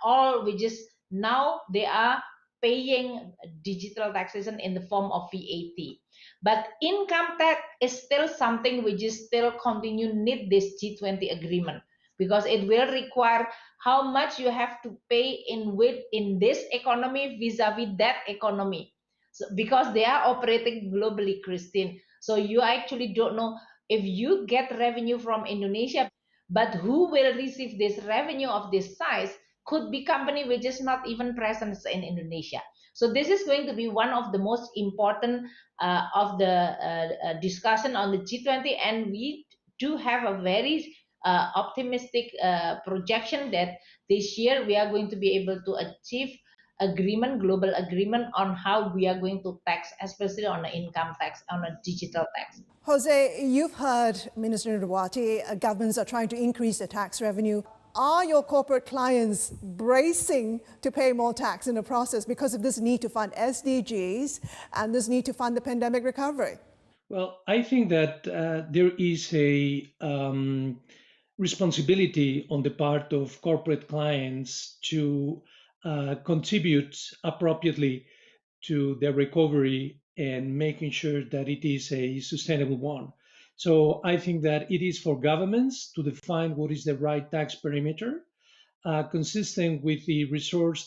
all which is now they are paying digital taxation in the form of VAT. But income tax is still something which is still continue need this G20 agreement, because it will require how much you have to pay in this economy vis-a-vis that economy. So, because they are operating globally, Christine. So you actually don't know if you get revenue from Indonesia, but who will receive this revenue of this size could be company which is not even present in Indonesia. So this is going to be one of the most important of the discussion on the G20, and we do have a very optimistic projection that this year we are going to be able to achieve agreement, global agreement on how we are going to tax, especially on the income tax, on a digital tax. Jose, you've heard Minister Ndawati, governments are trying to increase their tax revenue. Are your corporate clients bracing to pay more tax in the process because of this need to fund SDGs and this need to fund the pandemic recovery? Well, I think that there is a responsibility on the part of corporate clients to contribute appropriately to their recovery and making sure that it is a sustainable one. So I think that it is for governments to define what is the right tax perimeter, consistent with the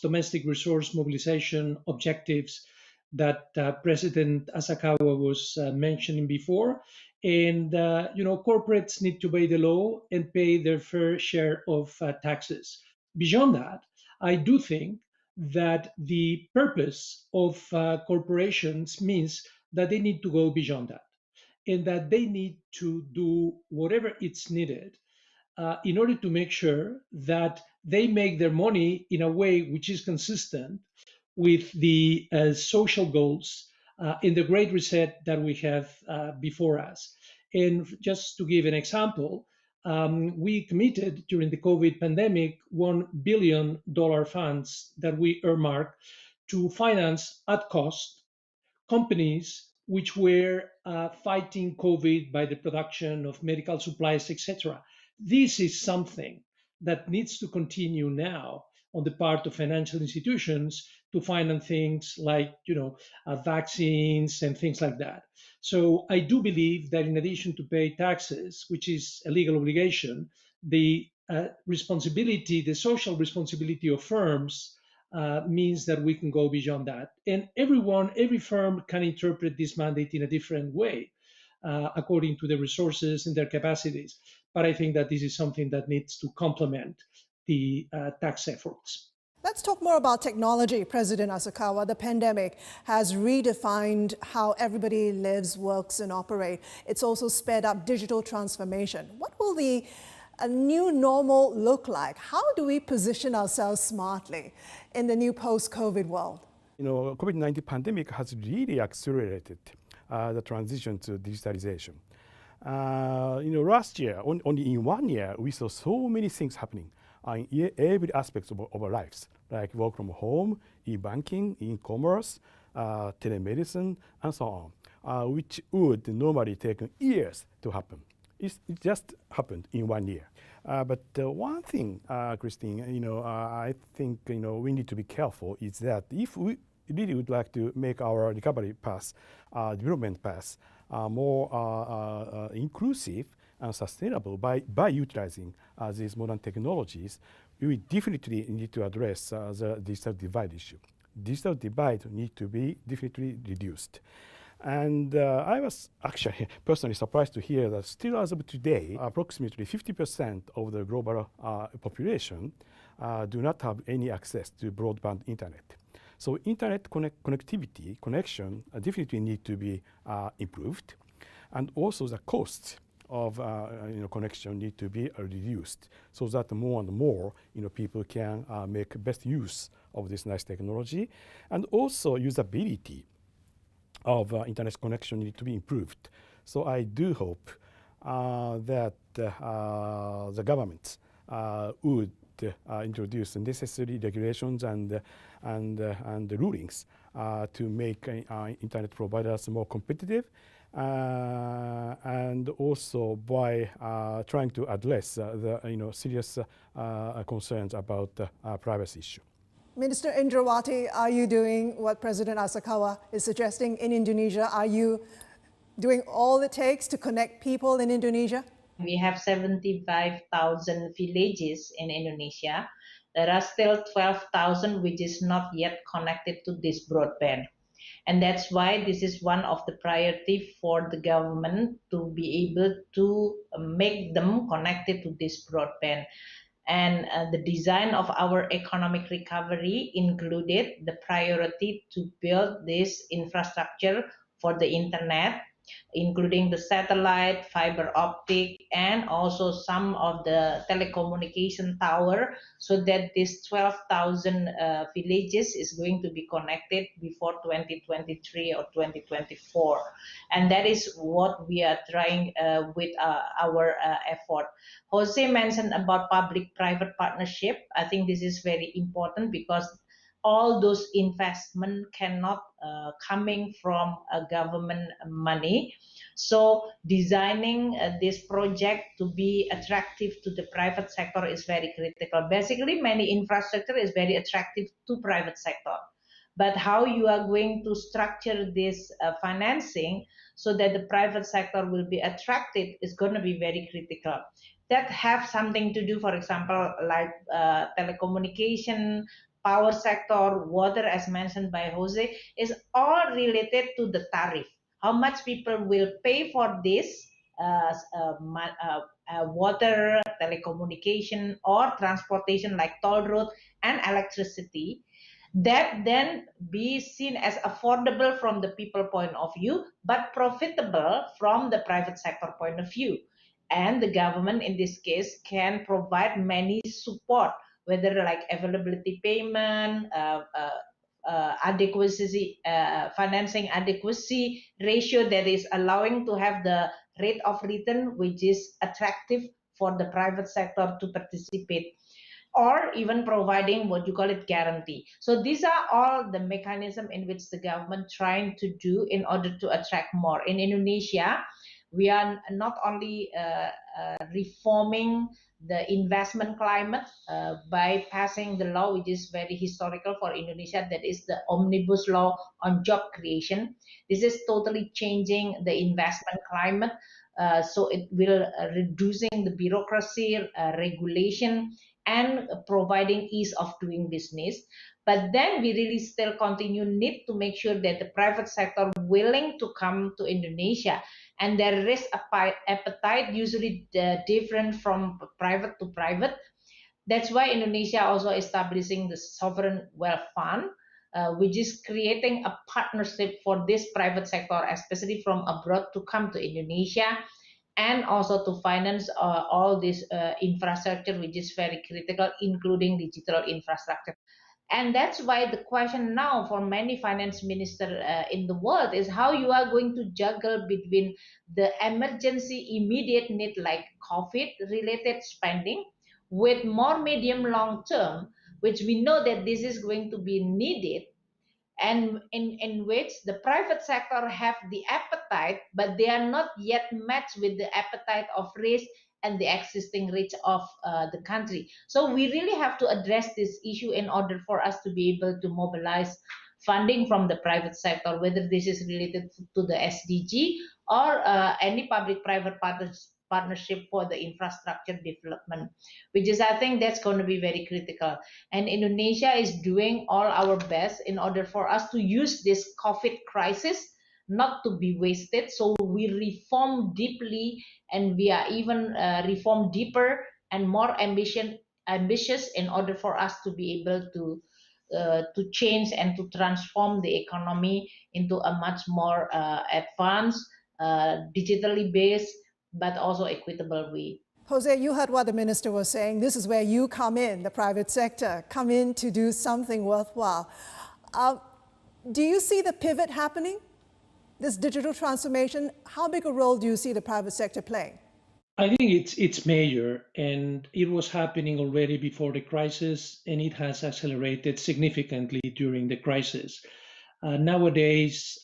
domestic resource mobilization objectives that President Asakawa was mentioning before. And corporates need to obey the law and pay their fair share of taxes. Beyond that, I do think that the purpose of corporations means that they need to go beyond that, and that they need to do whatever it's needed in order to make sure that they make their money in a way which is consistent with the social goals in the Great Reset that we have before us. And just to give an example, we committed during the COVID pandemic $1 billion funds that we earmarked to finance at cost companies which were fighting COVID by the production of medical supplies, etc. This is something that needs to continue now on the part of financial institutions to finance things like, vaccines and things like that. So I do believe that in addition to pay taxes, which is a legal obligation, the responsibility, the social responsibility of firms means that we can go beyond that. And every firm can interpret this mandate in a different way according to their resources and their capacities. But I think that this is something that needs to complement the tax efforts. Let's talk more about technology, President Asakawa. The pandemic has redefined how everybody lives, works, and operates. It's also sped up digital transformation. What will the new normal look like? How do we position ourselves smartly in the new post-COVID world? COVID-19 pandemic has really accelerated the transition to digitalization. Last year, only in 1 year, we saw so many things happening in every aspect of our lives, like work from home, e-banking, e-commerce, telemedicine, and so on, which would normally take years to happen. It just happened in 1 year. But one thing, Christine, I think we need to be careful is that if we really would like to make our recovery path, development path, more inclusive and sustainable by utilizing these modern technologies, we definitely need to address the digital divide issue. Digital divide needs to be definitely reduced. And I was actually personally surprised to hear that still as of today, approximately 50% of the global population do not have any access to broadband internet. So internet connectivity, connection definitely need to be improved. And also the cost of connection need to be reduced so that more and more people can make best use of this nice technology. And also usability of internet connection need to be improved. So I do hope that the government would introduce necessary regulations and rulings to make internet providers more competitive, and also by trying to address the serious concerns about privacy issue. Minister Indrawati, are you doing what President Asakawa is suggesting in Indonesia? Are you doing all it takes to connect people in Indonesia? We have 75,000 villages in Indonesia. There are still 12,000 which is not yet connected to this broadband. And that's why this is one of the priority for the government to be able to make them connected to this broadband. And the design of our economic recovery included the priority to build this infrastructure for the internet, including the satellite, fiber optic, and also some of the telecommunication tower, so that this 12,000 villages is going to be connected before 2023 or 2024. And that is what we are trying with our effort. Jose mentioned about public-private partnership. I think this is very important because all those investment cannot coming from government money. So designing this project to be attractive to the private sector is very critical. Basically, many infrastructure is very attractive to private sector. But how you are going to structure this financing so that the private sector will be attracted is going to be very critical. That have something to do, for example, like telecommunication, power sector, water, as mentioned by Jose, is all related to the tariff. How much people will pay for this water, telecommunication, or transportation like toll road and electricity, that then be seen as affordable from the people point of view, but profitable from the private sector point of view. And the government in this case can provide many support, whether like availability payment, adequacy, financing adequacy ratio that is allowing to have the rate of return which is attractive for the private sector to participate. or even providing what you call it guarantee. So these are all the mechanism in which the government trying to do in order to attract more. In Indonesia, we are not only reforming the investment climate by passing the law, which is very historical for Indonesia, that is the omnibus law on job creation. This is totally changing the investment climate. So it will reducing the bureaucracy, regulation, and providing ease of doing business. But then we really still continue need to make sure that the private sector willing to come to Indonesia, and their risk appetite usually different from private to private. That's why Indonesia also establishing the sovereign wealth fund, which is creating a partnership for this private sector, especially from abroad, to come to Indonesia, and also to finance all this infrastructure, which is very critical, including digital infrastructure. And that's why the question now for many finance minister in the world is how you are going to juggle between the emergency immediate need like COVID related spending with more medium long term, which we know that this is going to be needed, and in which the private sector have the appetite, but they are not yet matched with the appetite of risk and the existing reach of the country. So we really have to address this issue in order for us to be able to mobilize funding from the private sector, whether this is related to the SDG or any public-private partnership for the infrastructure development, which is, I think, that's going to be very critical. And Indonesia is doing all our best in order for us to use this COVID crisis not to be wasted. So we reform deeply, and we are even reform deeper and more ambitious in order for us to be able to change and to transform the economy into a much more advanced, digitally based, but also equitable way. Jose, you heard what the minister was saying. This is where you come in, the private sector, come in to do something worthwhile. Do you see the pivot happening? This digital transformation, how big a role do you see the private sector playing? I think it's major, and it was happening already before the crisis, and it has accelerated significantly during the crisis. Nowadays,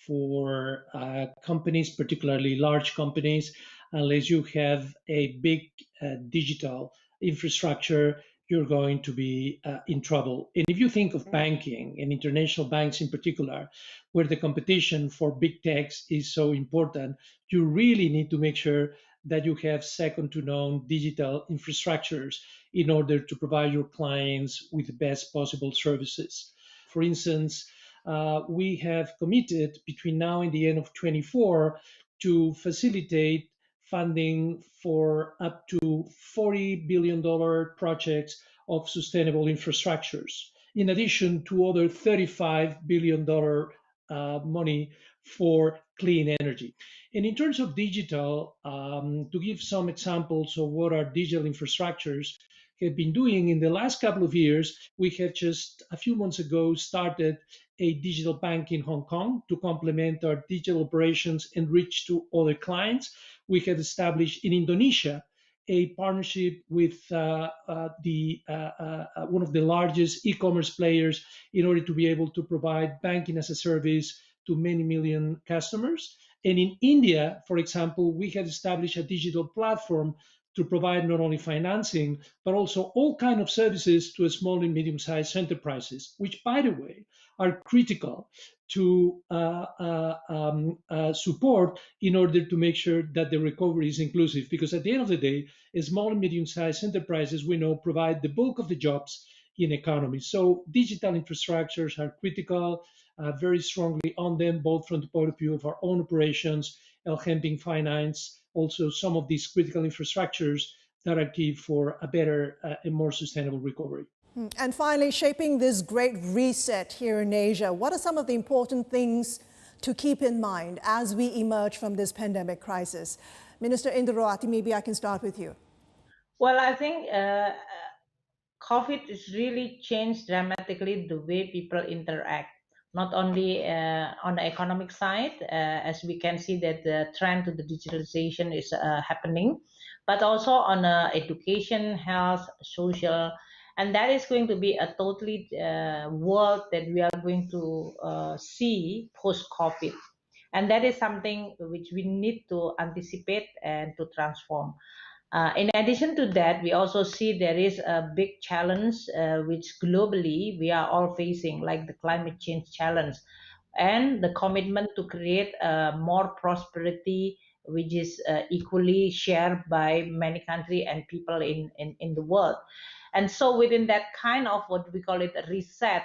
for companies, particularly large companies, unless you have a big digital infrastructure, you're going to be in trouble. And if you think of banking and international banks in particular, where the competition for big techs is so important, you really need to make sure that you have second to none digital infrastructures in order to provide your clients with the best possible services. For instance, we have committed between now and the end of 24 to facilitate funding for up to $40 billion projects of sustainable infrastructures, in addition to other $35 billion money for clean energy. And in terms of digital, to give some examples of what our digital infrastructures have been doing in the last couple of years, we have just a few months ago started a digital bank in Hong Kong to complement our digital operations and reach to other clients. We have established in Indonesia a partnership with one of the largest e-commerce players in order to be able to provide banking as a service to many million customers. And in India, for example, we have established a digital platform to provide not only financing, but also all kinds of services to small and medium-sized enterprises, which, by the way, are critical to support in order to make sure that the recovery is inclusive. Because at the end of the day, small and medium-sized enterprises, we know, provide the bulk of the jobs in economies. So digital infrastructures are critical, very strongly on them, both from the point of view of our own operations, helping finance, also some of these critical infrastructures that are key for a better and more sustainable recovery. And finally, shaping this great reset here in Asia, what are some of the important things to keep in mind as we emerge from this pandemic crisis? Minister Indrawati, maybe I can start with you. Well, I think COVID has really changed dramatically the way people interact, not only on the economic side, as we can see that the trend to the digitalization is happening, but also on education, health, social, and that is going to be a totally world that we are going to see post-COVID. And that is something which we need to anticipate and to transform. In addition to that, we also see there is a big challenge which globally we are all facing, like the climate change challenge and the commitment to create more prosperity, which is equally shared by many countries and people in the world. And so within that kind of what we call it a reset,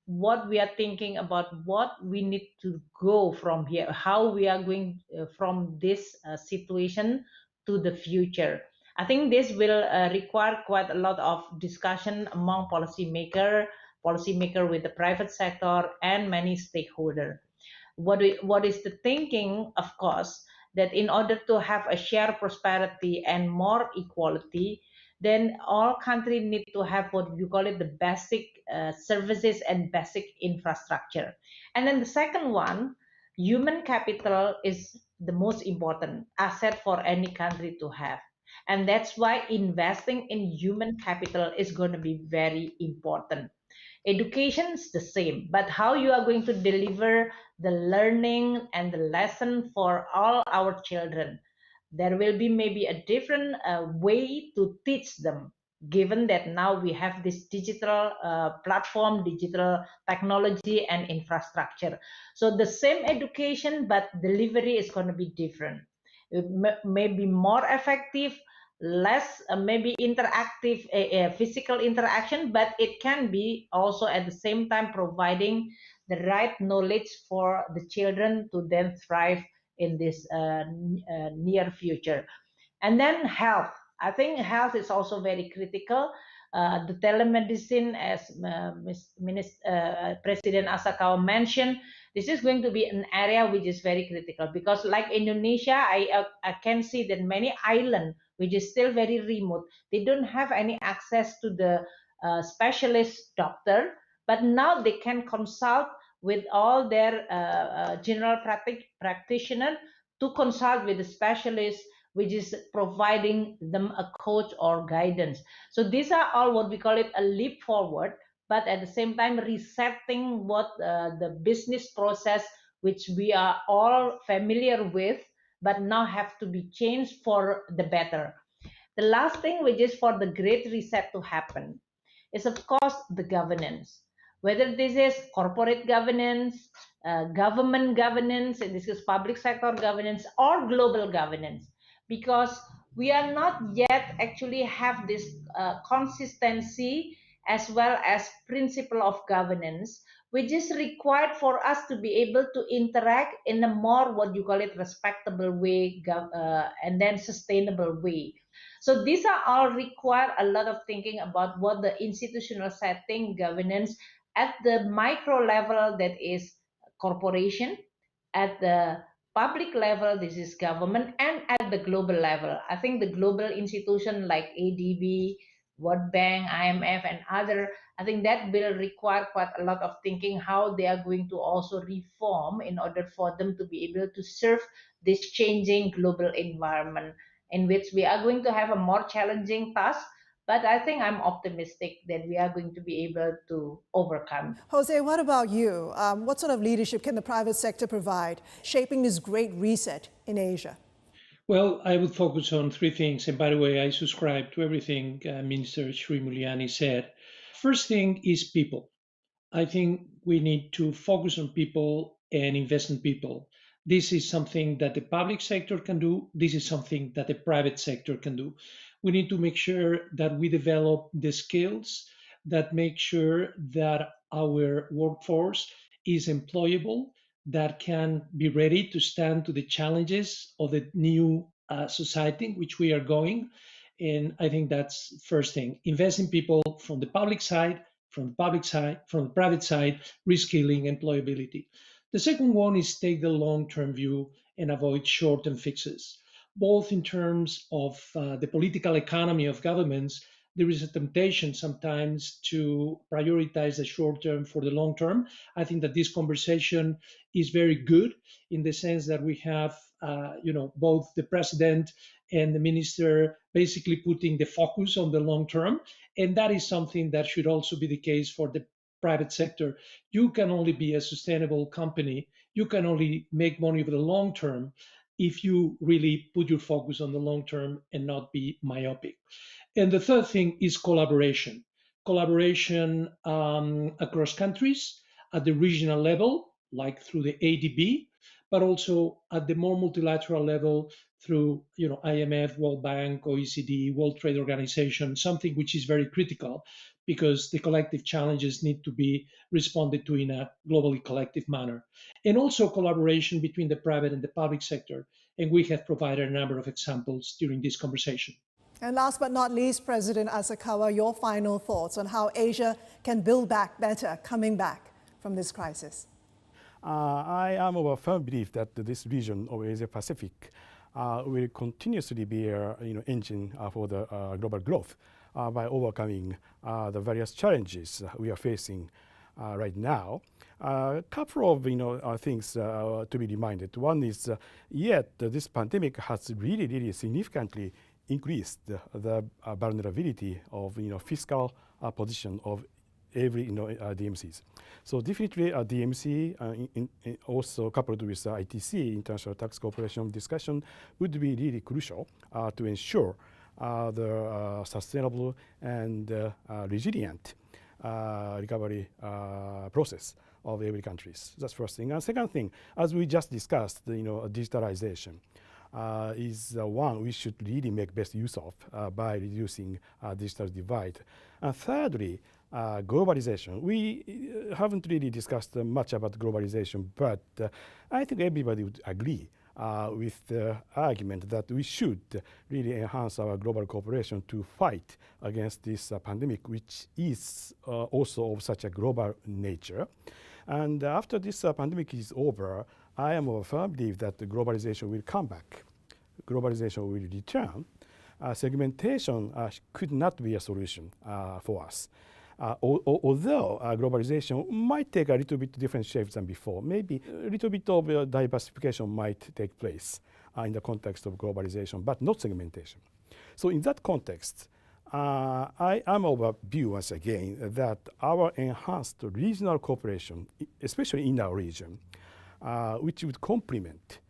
what we are thinking about what we need to go from here, how we are going from this situation to the future. I think this will require quite a lot of discussion among policymaker with the private sector and many stakeholders. What is the thinking, of course, that in order to have a shared prosperity and more equality, then all countries need to have what you call it the basic services and basic infrastructure. And then the second one, human capital is the most important asset for any country to have. And that's why investing in human capital is going to be very important. Education is the same, but how you are going to deliver the learning and the lesson for all our children, there will be maybe a different way to teach them, given that now we have this digital platform, digital technology and infrastructure. So the same education but delivery is going to be different. It may be more effective, less maybe interactive physical interaction, but it can be also at the same time providing the right knowledge for the children to then thrive in this near future. And then health. I think health is also very critical. The telemedicine, as President Asakawa mentioned, this is going to be an area which is very critical because, like Indonesia, I can see that many islands, which is still very remote, they don't have any access to the specialist doctor, but now they can consult with all their general practitioner to consult with the specialist which is providing them a coach or guidance. So these are all what we call it a leap forward, but at the same time resetting what the business process which we are all familiar with, but now have to be changed for the better. The last thing, which is for the great reset to happen, is of course the governance. Whether this is corporate governance, government governance, and this is public sector governance, or global governance, because we are not yet actually have this consistency as well as principle of governance, which is required for us to be able to interact in a more what you call it respectable way and then sustainable way. So these are all require a lot of thinking about what the institutional setting governance at the micro level, that is corporation, at the public level, this is government, and at the global level. I think the global institution like ADB, World Bank, IMF, and other, I think that will require quite a lot of thinking how they are going to also reform in order for them to be able to serve this changing global environment in which we are going to have a more challenging task. But I think I'm optimistic that we are going to be able to overcome. Jose, what about you? What sort of leadership can the private sector provide, shaping this great reset in Asia? Well, I would focus on three things. And by the way, I subscribe to everything Minister Sri Mulyani said. First thing is people. I think we need to focus on people and invest in people. This is something that the public sector can do. This is something that the private sector can do. We need to make sure that we develop the skills that make sure that our workforce is employable, that can be ready to stand to the challenges of the new society in which we are going. And I think that's first thing. Invest in people from the public side, from the private side, reskilling, employability. The second one is take the long-term view and avoid short-term fixes, both in terms of the political economy of governments, there is a temptation sometimes to prioritize the short term for the long term. I think that this conversation is very good in the sense that we have, both the president and the minister basically putting the focus on the long term. And that is something that should also be the case for the private sector. You can only be a sustainable company, you can only make money over the long term if you really put your focus on the long term and not be myopic. And the third thing is collaboration. Collaboration across countries at the regional level, like through the ADB, but also at the more multilateral level through IMF, World Bank, OECD, World Trade Organization, something which is very critical because the collective challenges need to be responded to in a globally collective manner. And also collaboration between the private and the public sector. And we have provided a number of examples during this conversation. And last but not least, President Asakawa, your final thoughts on how Asia can build back better coming back from this crisis. I am of a firm belief that this region of Asia Pacific will continuously be an engine for the global growth by overcoming the various challenges we are facing right now. A couple of things to be reminded. One is yet this pandemic has really significantly increased the vulnerability of fiscal position of every DMCs. So definitely DMC also coupled with ITC, International Tax Cooperation discussion, would be really crucial to ensure the sustainable and resilient recovery process of every countries. That's first thing. And second thing, as we just discussed, digitalization is one we should really make best use of by reducing digital divide. And thirdly, globalization. We haven't really discussed much about globalization, but I think everybody would agree with the argument that we should really enhance our global cooperation to fight against this pandemic, which is also of such a global nature. And after this pandemic is over, I am of a firm belief that the globalization will come back. Globalization will return. Segmentation could not be a solution for us. Although globalization might take a little bit different shapes than before, maybe a little bit of diversification might take place in the context of globalization, but not segmentation. So in that context, I am of a view once again that our enhanced regional cooperation, especially in our region, which would complement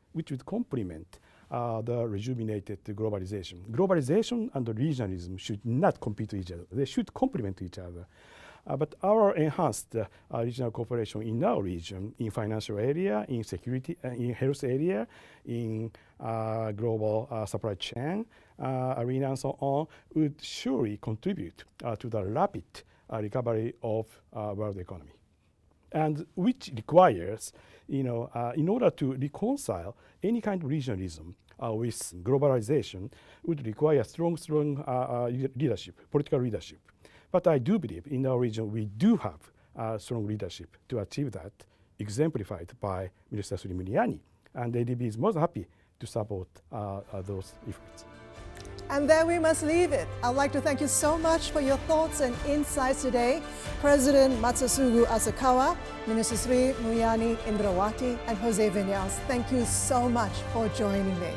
the rejuvenated globalization. Globalization and regionalism should not compete with each other. They should complement each other. But our enhanced regional cooperation in our region, in financial area, in security, in health area, in global supply chain arena and so on, would surely contribute to the rapid recovery of world economy. And which requires, in order to reconcile any kind of regionalism with globalization, would require strong leadership, political leadership. But I do believe in our region we do have strong leadership to achieve that, exemplified by Minister Srimulyani. And ADB is most happy to support those efforts. And there we must leave it. I'd like to thank you so much for your thoughts and insights today. President Matsasugu Asakawa, Minister Sri Mulyani Indrawati, and Jose Vinyals, thank you so much for joining me.